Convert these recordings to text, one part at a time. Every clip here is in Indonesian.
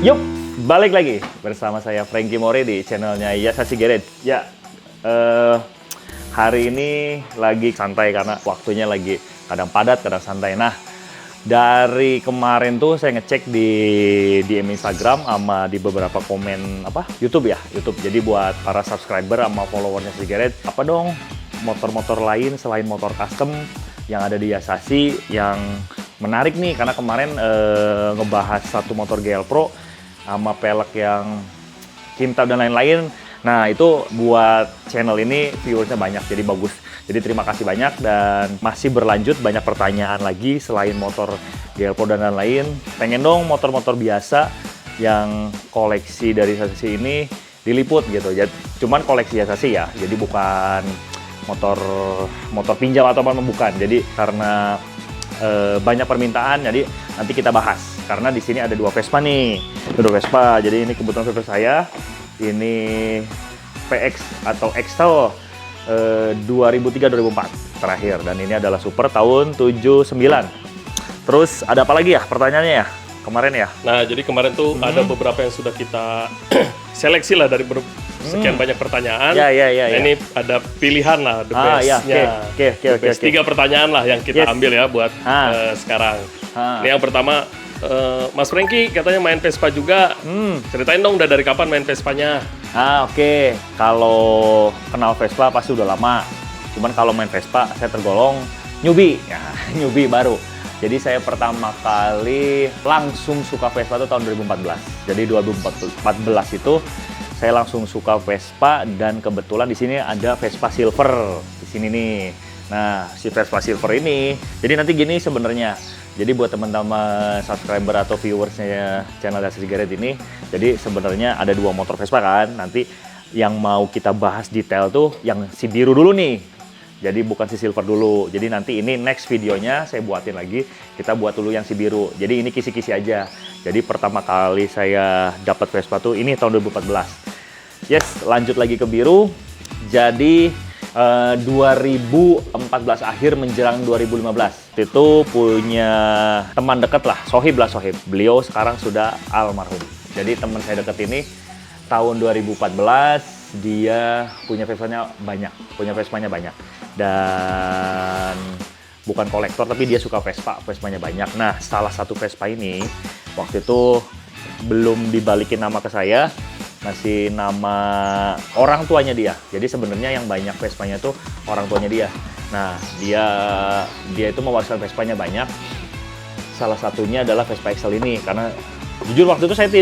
Yup, balik lagi bersama saya Frankie Mori di channelnya Yasasi Garage. Ya, hari ini lagi santai karena waktunya lagi kadang padat, kadang santai. Nah, dari kemarin tuh saya ngecek di DM Instagram sama di beberapa komen YouTube ya, YouTube. Jadi buat para subscriber sama followernya Yasasi Garage, apa dong motor-motor lain selain motor custom yang ada di Yasasi yang menarik nih, karena kemarin ngebahas satu motor GL Pro sama pelek yang Kintab dan lain-lain. Nah, itu buat channel ini viewersnya banyak, jadi bagus. Jadi terima kasih banyak, dan masih berlanjut banyak pertanyaan lagi selain motor GL Pro dan lain-lain. Pengen dong motor-motor biasa yang koleksi dari Yasasi ini diliput gitu. Cuman koleksi Yasasi ya, jadi bukan motor pinjam atau apa, bukan. Jadi karena banyak permintaan, jadi nanti kita bahas. Karena di sini ada dua Vespa nih, jadi ini kebetulan Vespa saya. Ini PX atau Excel 2003-2004 terakhir, dan ini adalah Super tahun 79. Terus ada apa lagi ya pertanyaannya ya kemarin ya? Nah, jadi kemarin tuh ada beberapa yang sudah kita seleksi lah dari sekian banyak pertanyaan. Ya. Nah, ini ada pilihan lah, the best-nya. Oke. 3 pertanyaan lah yang kita ambil ya buat sekarang. Ini yang pertama, Mas Frankie katanya main Vespa juga. Ceritain dong, udah dari kapan main Vespanya? Oke. Kalau kenal Vespa pasti udah lama. Cuman kalau main Vespa saya tergolong newbie. Ya, newbie baru. Jadi saya pertama kali langsung suka Vespa itu tahun 2014. Jadi 2014 itu saya langsung suka Vespa, dan kebetulan di sini ada Vespa Silver di sini nih. Nah, si Vespa Silver ini, jadi nanti gini sebenarnya. Jadi buat teman-teman subscriber atau viewersnya channel Yasasi Garage ini, jadi sebenarnya ada dua motor Vespa kan. Nanti yang mau kita bahas detail tuh yang si biru dulu nih. Jadi bukan si silver dulu. Jadi nanti ini next videonya saya buatin lagi. Kita buat dulu yang si biru. Jadi ini kisi-kisi aja. Jadi pertama kali saya dapat Vespa tuh ini tahun 2014. Yes, lanjut lagi ke biru. Jadi 2014 akhir menjelang 2015. Itu punya teman dekat lah, Sohib. Beliau sekarang sudah almarhum. Jadi teman saya dekat ini tahun 2014 dia punya Vespanya banyak. Dan bukan kolektor, tapi dia suka Vespanya banyak. Nah, salah satu Vespa ini waktu itu belum dibalikin nama ke saya, masih nama orang tuanya dia. Jadi sebenarnya yang banyak Vespanya tuh orang tuanya dia. Nah, dia itu mewariskan Vespanya banyak. Salah satunya adalah Vespa Excel ini, karena jujur waktu itu saya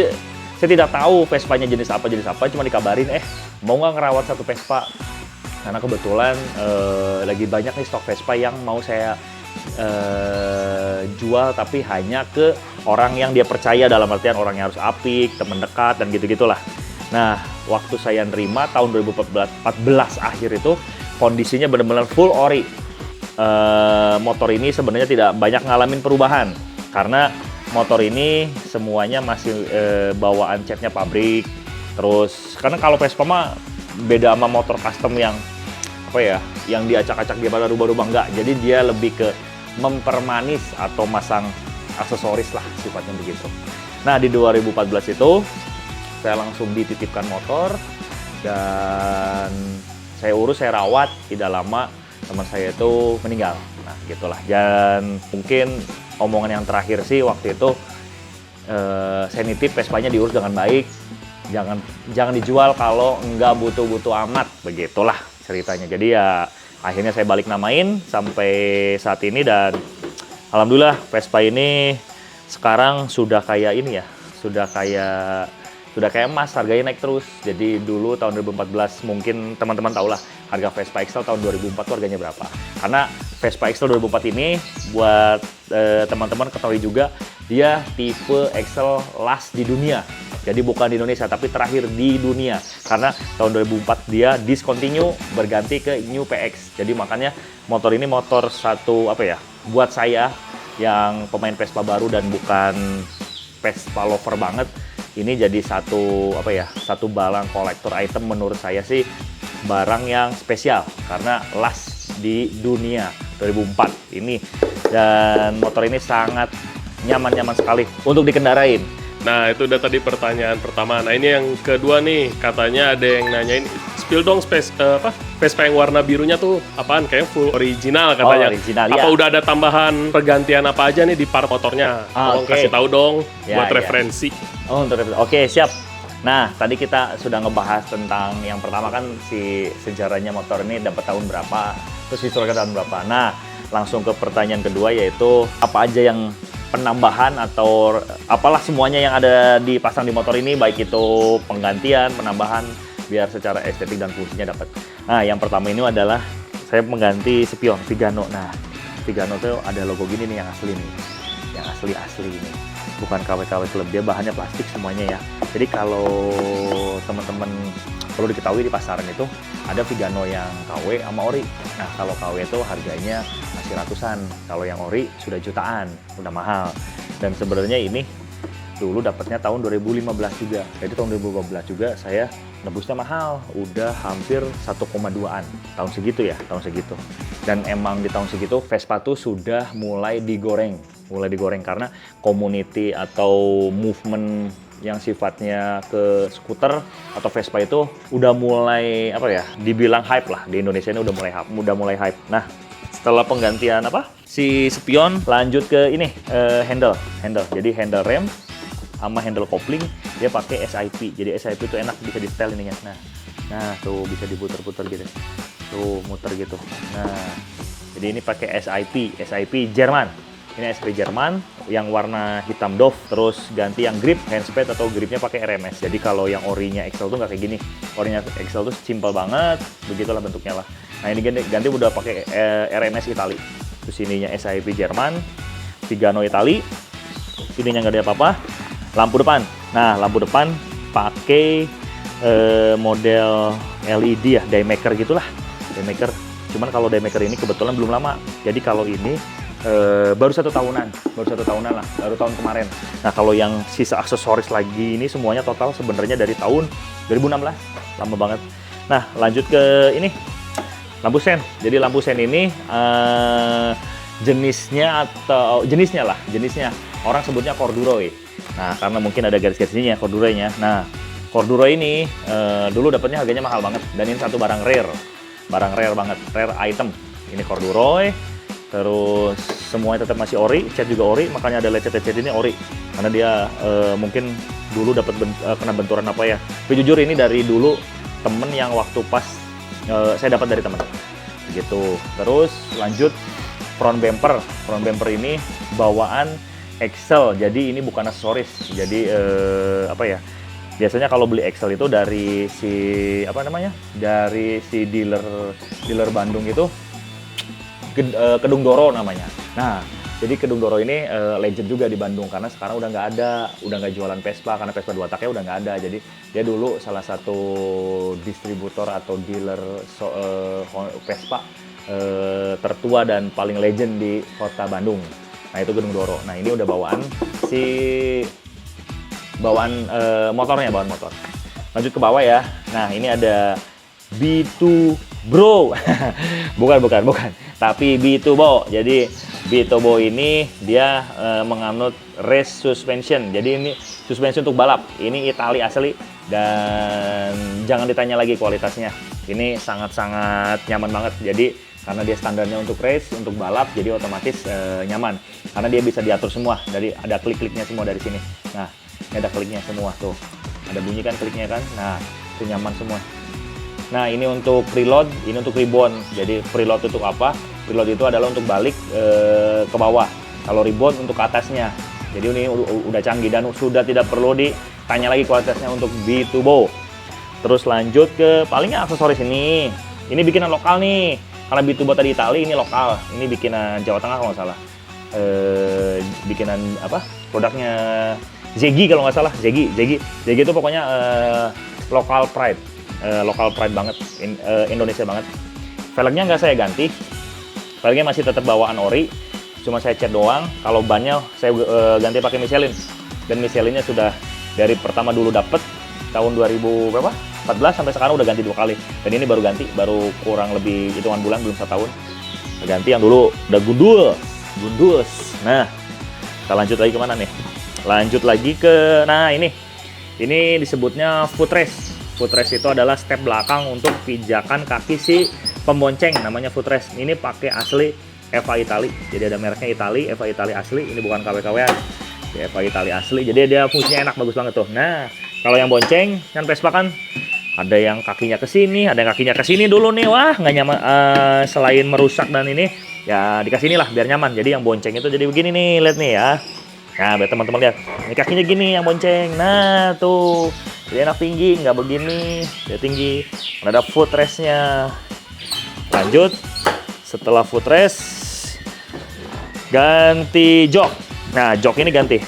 tidak tahu Vespanya jenis apa, cuma dikabarin mau nggak ngerawat satu Vespa. Karena kebetulan lagi banyak nih stok Vespa yang mau saya jual, tapi hanya ke orang yang dia percaya, dalam artian orang yang harus apik, teman dekat, dan gitu-gitulah. Nah, waktu saya nerima tahun 2014 akhir itu kondisinya benar-benar full ori. Motor ini sebenarnya tidak banyak ngalamin perubahan, karena motor ini semuanya masih bawaan catnya pabrik. Terus karena kalau Vespa mah beda sama motor custom yang yang diacak-acak dia pada rubah-rubah, enggak. Jadi dia lebih ke mempermanis atau masang aksesoris lah, sifatnya begitu. Nah, di 2014 itu saya langsung dititipkan motor, dan saya urus, saya rawat. Tidak lama teman saya itu meninggal. Nah, gitulah. Dan mungkin omongan yang terakhir sih waktu itu, saya nitip Vespanya diurus dengan baik. Jangan dijual kalau nggak butuh-butuh amat, begitulah ceritanya. Jadi ya akhirnya saya balik namain sampai saat ini, dan alhamdulillah Vespa ini sekarang sudah kayak ini ya, sudah kayak emas, harganya naik terus. Jadi dulu tahun 2014 mungkin teman-teman tahu lah harga Vespa Excel tahun 2004 itu harganya berapa. Karena Vespa Excel 2004 ini buat teman-teman ketahui juga, dia tipe Excel last di dunia. Jadi bukan di Indonesia, tapi terakhir di dunia. Karena tahun 2004 dia discontinue, berganti ke New PX. Jadi makanya motor ini motor satu buat saya yang pemain Vespa baru dan bukan Vespa lover banget, ini jadi satu barang kolektor item menurut saya sih, barang yang spesial karena last di dunia 2004 ini. Dan motor ini sangat nyaman sekali untuk dikendarain. Nah, itu udah tadi pertanyaan pertama. Nah, ini yang kedua nih, katanya ada yang nanyain, spill dong Vespa yang warna birunya tuh apaan? Kayak full original katanya. Oh, original, apa ya. udah ada tambahan pergantian apa aja nih di part motornya? Tolong kasih tahu dong Ya, buat ya. referensi. Oh, untuk referensi. Oke, siap. Nah, tadi kita sudah ngebahas tentang yang pertama kan si sejarahnya motor ini dapat tahun berapa, terus historinya tahun berapa. Nah, langsung ke pertanyaan kedua yaitu apa aja yang penambahan atau apalah semuanya yang ada dipasang di motor ini, baik itu penggantian, penambahan, biar secara estetik dan fungsinya dapat. Nah, yang pertama ini adalah saya mengganti spion Vigano. Nah, Vigano tuh ada logo gini nih yang asli nih, yang asli ini, bukan KW-KW klub, dia bahannya plastik semuanya ya. Jadi kalau teman-teman perlu diketahui di pasaran itu ada Vigano yang KW sama ori. Nah, kalau KW itu harganya masih ratusan, kalau yang ori sudah jutaan, udah mahal. Dan sebenarnya ini dulu dapatnya tahun 2015 juga. Jadi tahun 2015 juga saya nebusnya mahal, udah hampir 1,2-an. Tahun segitu ya, tahun segitu. Dan emang di tahun segitu Vespa tuh sudah mulai digoreng karena community atau movement yang sifatnya ke skuter atau Vespa itu udah mulai dibilang hype lah, di Indonesia ini udah mulai hype. Nah, setelah penggantian si spion, lanjut ke ini handle. Jadi handle rem sama handle kopling dia pakai SIP. Jadi SIP itu enak, bisa di setel ininya. Nah tuh bisa diputer-puter gitu. Tuh muter gitu. Nah, jadi ini pakai SIP Jerman. Ini SIP Jerman yang warna hitam doff, terus ganti yang grip handspade atau gripnya pakai RMS. Jadi kalau yang orinya Excel tuh nggak kayak gini. Orinya Excel tuh simple banget, begitulah bentuknya lah. Nah, ini ganti udah pakai RMS Itali. Terus ininya SIP Jerman, Vigano Itali. Ininya nggak ada apa-apa. Lampu depan. Nah, lampu depan pakai model LED ya, Daymaker gitulah. Daymaker. Cuman kalau Daymaker ini kebetulan belum lama. Jadi kalau ini baru satu tahunan lah, baru tahun kemarin. Nah, kalau yang sisa aksesoris lagi ini semuanya total sebenarnya dari tahun 2016, lama banget. Nah, lanjut ke ini lampu sen. Jadi lampu sen ini jenisnya orang sebutnya corduroy. Nah, karena mungkin ada garis-garisnya corduroy-nya. Nah, corduroy ini dulu dapatnya harganya mahal banget, dan ini satu barang rare banget, rare item. Ini corduroy. Terus semuanya tetap masih ori, cat juga ori, makanya ada lecet-lecet ini ori. Karena dia mungkin dulu dapat kena benturan apa ya. Tapi jujur ini dari dulu temen yang waktu pas saya dapat dari temen. Gitu. Terus lanjut front bumper. Front bumper ini bawaan Excel, jadi ini bukan aksesoris. Jadi biasanya kalau beli Excel itu dari si dealer Bandung itu, Kedung Doro namanya. Nah, jadi Kedung Doro ini legend juga di Bandung karena sekarang udah nggak jualan Vespa karena Vespa 2 taknya udah nggak ada. Jadi dia dulu salah satu distributor atau dealer Vespa tertua dan paling legend di kota Bandung. Nah, itu Kedung Doro. Nah, ini udah bawaan motor. Lanjut ke bawah ya. Nah, ini ada B2 Bro. bukan. Tapi B2Bo. Jadi B2Bo ini dia menganut race suspension. Jadi ini suspension untuk balap. Ini Itali asli dan jangan ditanya lagi kualitasnya. Ini sangat-sangat nyaman banget. Jadi karena dia standarnya untuk race, untuk balap, jadi otomatis nyaman. Karena dia bisa diatur semua. Dari ada klik-kliknya semua dari sini. Nah, ini ada kliknya semua tuh. Ada bunyi kan kliknya kan. Nah, itu nyaman semua. Nah, ini untuk preload, ini untuk rebound. Jadi preload untuk apa? Preload itu adalah untuk balik ke bawah. Kalau rebound untuk ke atasnya. Jadi ini udah canggih dan sudah tidak perlu ditanya lagi kualitasnya untuk B2Bo. Terus lanjut ke palingnya aksesoris ini. Ini bikinan lokal nih. Karena B2Bo tadi Itali, ini lokal. Ini bikinan Jawa Tengah kalau nggak salah. Bikinan produknya Zegi kalau nggak salah. Zegi itu pokoknya local pride. Local pride banget, Indonesia banget. Velgnya nggak saya ganti, velgnya masih tetap bawaan ori, cuma saya cat doang. Kalau bannya saya ganti pakai Michelin, dan Michelinnya sudah dari pertama dulu dapet tahun 2014 sampai sekarang udah ganti 2 kali. Dan ini baru ganti, baru kurang lebih hitungan bulan, belum 1 tahun. Ganti yang dulu udah gundul. Nah, kita lanjut lagi kemana nih? Lanjut lagi ke, nah ini disebutnya footrest. Footrest itu adalah step belakang untuk pijakan kaki si pembonceng, namanya footrest. Ini pakai asli Eva Itali, jadi ada mereknya Itali, Eva Itali asli, ini bukan KW-KW-an. Eva Itali asli, jadi dia fungsinya enak, bagus banget tuh. Nah, kalau yang bonceng kan Vespa kan ada yang kakinya ke sini, ada yang kakinya ke sini dulu nih. Wah, nggak nyaman, selain merusak dan ini ya dikasih inilah biar nyaman. Jadi yang bonceng itu jadi begini nih, lihat nih ya. Nah, biar teman-teman lihat. Ini kakinya gini yang bonceng. Nah, tuh. Jadi enak tinggi, nggak begini, dia tinggi. Ada footrest-nya. Lanjut, setelah footrest ganti jok. Nah, jok ini ganti.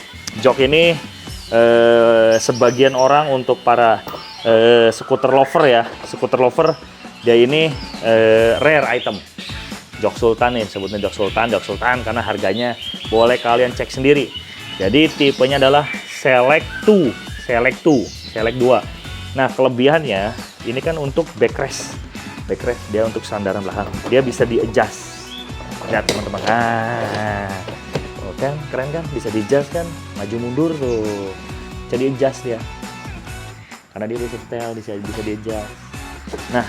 Jok ini sebagian orang untuk para skuter lover ya. Skuter lover dia ini rare item. Jok Sultan nih, sebutnya jok Sultan karena harganya boleh kalian cek sendiri. Jadi tipenya adalah Select 2. Nah, kelebihannya ini kan untuk backrest. Backrest dia untuk sandaran belakang. Dia bisa di-adjust. Lihat teman-teman. Nah, oh, kan keren kan? Bisa di-adjust kan? Maju mundur tuh. Bisa di-adjust dia. Karena dia bisa setel, bisa di-adjust. Nah,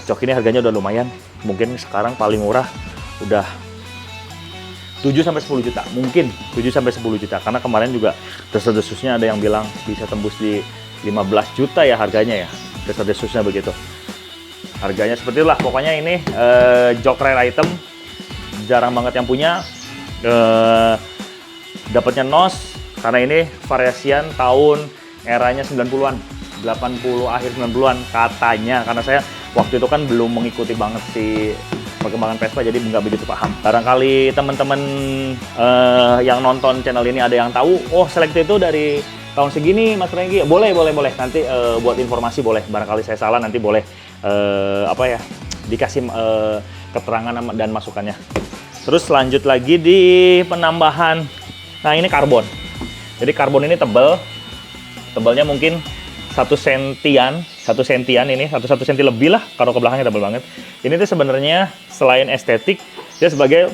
jok ini harganya udah lumayan. Mungkin sekarang paling murah udah 7-10 juta. Mungkin 7-10 juta. Karena kemarin juga desas-desusnya ada yang bilang bisa tembus di 15 juta ya harganya ya. Desas-desusnya begitu. Harganya seperti itulah. Pokoknya ini jok rare item. Jarang banget yang punya. Dapatnya NOS. Karena ini variasian tahun eranya 90-an. 80 akhir 90-an katanya. Karena saya waktu itu kan belum mengikuti banget si perkembangan Vespa, jadi nggak begitu paham. Barangkali teman-teman yang nonton channel ini ada yang tahu, oh Select itu dari tahun segini Mas Renggi, boleh. Nanti buat informasi boleh. Barangkali saya salah, nanti boleh dikasih keterangan dan masukannya. Terus lanjut lagi di penambahan. Nah, ini karbon. Jadi karbon ini tebalnya mungkin 1 sentian ini, 1 senti lebih lah, kalau ke belakangnya tebal banget. Ini tuh sebenarnya selain estetik, dia sebagai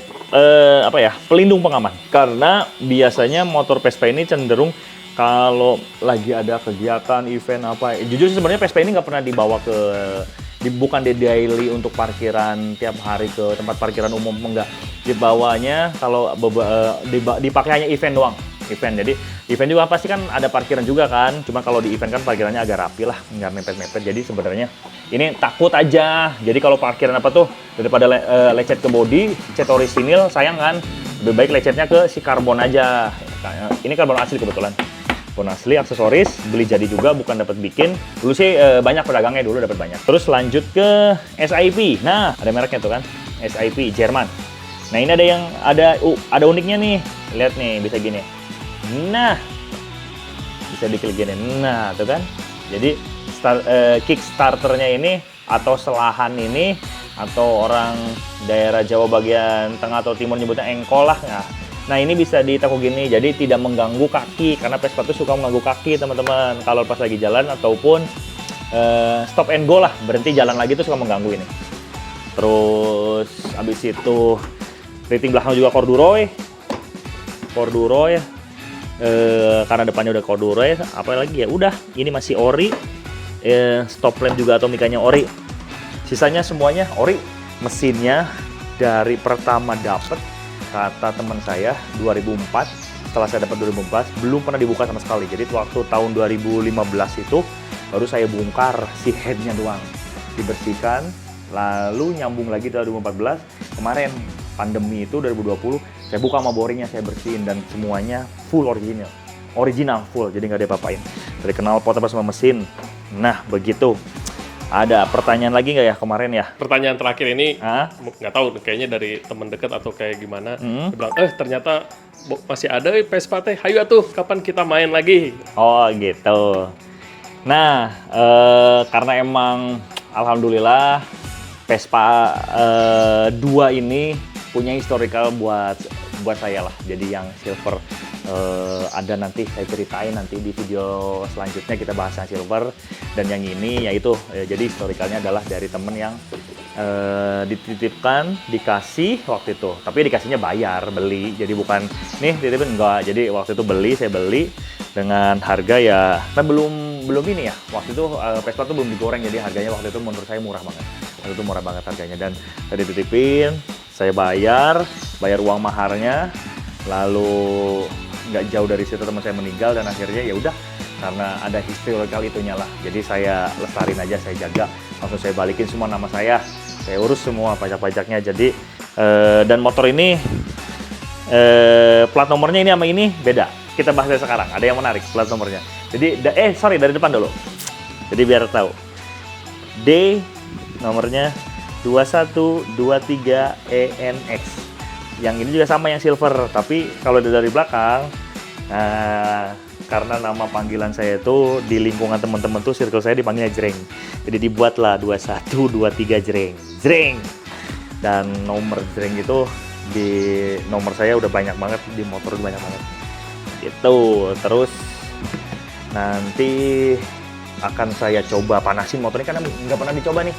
pelindung pengaman. Karena biasanya motor Vespa ini cenderung kalau lagi ada kegiatan, event jujur sebenarnya Vespa ini nggak pernah dibawa bukan di daily untuk parkiran tiap hari ke tempat parkiran umum, enggak. Dibawanya kalau dipakai hanya event doang. Jadi event juga pasti kan ada parkiran juga kan, cuma kalau di event kan parkirannya agak rapi lah, nggak mepet-mepet. Jadi sebenarnya ini takut aja. Jadi kalau parkiran daripada lecet ke body, cat orisinil sayang kan, lebih baik lecetnya ke si karbon aja. Ini karbon asli kebetulan, karbon asli, aksesoris, beli jadi juga, bukan dapat bikin. Dulu sih banyak pedagangnya, dulu dapat banyak. Terus lanjut ke SIP. Nah, ada mereknya tuh kan, SIP Jerman. Nah, ini ada uniknya nih, lihat nih, bisa gini. Nah, bisa diklik gini. Nah, tuh kan. Jadi Kickstarternya ini atau selahan ini, atau orang daerah Jawa bagian tengah atau timur nyebutnya engkol lah. Nah, ini bisa ditekuk gini, jadi tidak mengganggu kaki. Karena Vespa itu suka mengganggu kaki teman-teman. Kalau pas lagi jalan ataupun stop and go lah, berhenti jalan lagi itu suka mengganggu ini. Terus habis itu rating belakang juga corduroy ya. Karena depannya udah corduroy, apa lagi ya, udah ini masih ori. Stop lamp juga atomikanya ori, sisanya semuanya ori. Mesinnya dari pertama dapat, kata teman saya 2004, setelah saya dapat 2004 belum pernah dibuka sama sekali. Jadi waktu tahun 2015 itu baru saya bongkar si headnya doang, dibersihkan, lalu nyambung lagi 2014. Kemarin pandemi itu 2020 saya buka sama boringnya, saya bersihin, dan semuanya full original full, jadi nggak ada apa-apain dari knalpot sama mesin. Nah, begitu. Ada pertanyaan lagi nggak ya kemarin ya? Pertanyaan terakhir ini nggak tahu, kayaknya dari teman dekat atau kayak gimana. Dia bilang, ternyata masih ada Vespa teh, hayu atuh kapan kita main lagi? Oh gitu. Nah, karena emang alhamdulillah Vespa 2 ini punya historical buat saya lah. Jadi yang silver ada, nanti saya ceritain nanti di video selanjutnya, kita bahas yang silver. Dan yang ini yaitu jadi historicalnya adalah dari temen yang dititipkan, dikasih waktu itu. Tapi dikasihnya bayar, beli. Jadi bukan nih titipin, enggak. Jadi waktu itu saya beli dengan harga ya, kan belum ini ya. Waktu itu Vespa tuh belum digoreng, jadi harganya waktu itu menurut saya murah banget. Waktu itu murah banget harganya, dan saya dititipin, saya bayar uang maharnya, lalu nggak jauh dari situ teman saya meninggal, dan akhirnya ya udah, karena ada historical itunya lah, jadi saya lestarin aja, saya jaga, langsung saya balikin semua nama saya urus semua pajak-pajaknya. Jadi dan motor ini plat nomornya ini sama ini beda. Kita bahas dari sekarang, ada yang menarik plat nomornya. Jadi dari depan dulu, jadi biar tahu. D nomornya 2123 ENX. Yang ini juga sama, yang silver, tapi kalau dari belakang, karena nama panggilan saya itu di lingkungan teman-teman tuh, circle saya dipanggilnya Jreng. Jadi dibuatlah 2123 Jreng. Dan nomor Jreng itu di nomor saya udah banyak banget, di motor udah banyak banget. Itu terus nanti akan saya coba panasin motor ini, karena nggak pernah dicoba nih.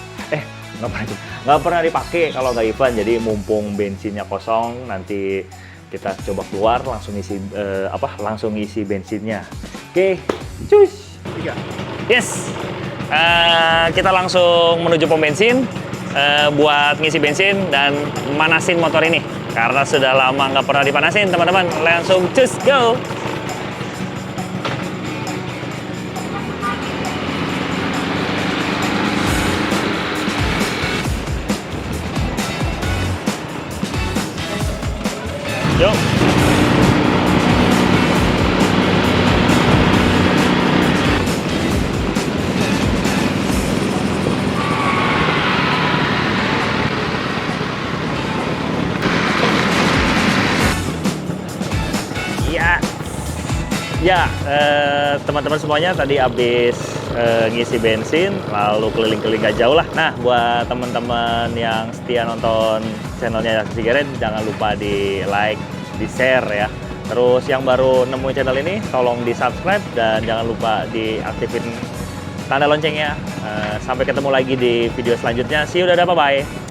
Nggak pernah dipakai kalau nggak event. Jadi mumpung bensinnya kosong, nanti kita coba keluar langsung isi bensinnya. Oke, cus. 3. Yes. Kita langsung menuju pom bensin buat ngisi bensin dan manasin motor ini. Karena sudah lama nggak pernah dipanasin, teman-teman. Langsung cus, go. Yuk. Ya, teman-teman semuanya tadi habis ngisi bensin, lalu keliling-keliling gak jauh lah. Nah, buat teman-teman yang setia nonton channelnya Yaksi Geren, jangan lupa di like, di share ya. Terus yang baru nemuin channel ini, tolong di subscribe dan jangan lupa diaktifin tanda loncengnya. Sampai ketemu lagi di video selanjutnya. See you, dadah, bye-bye.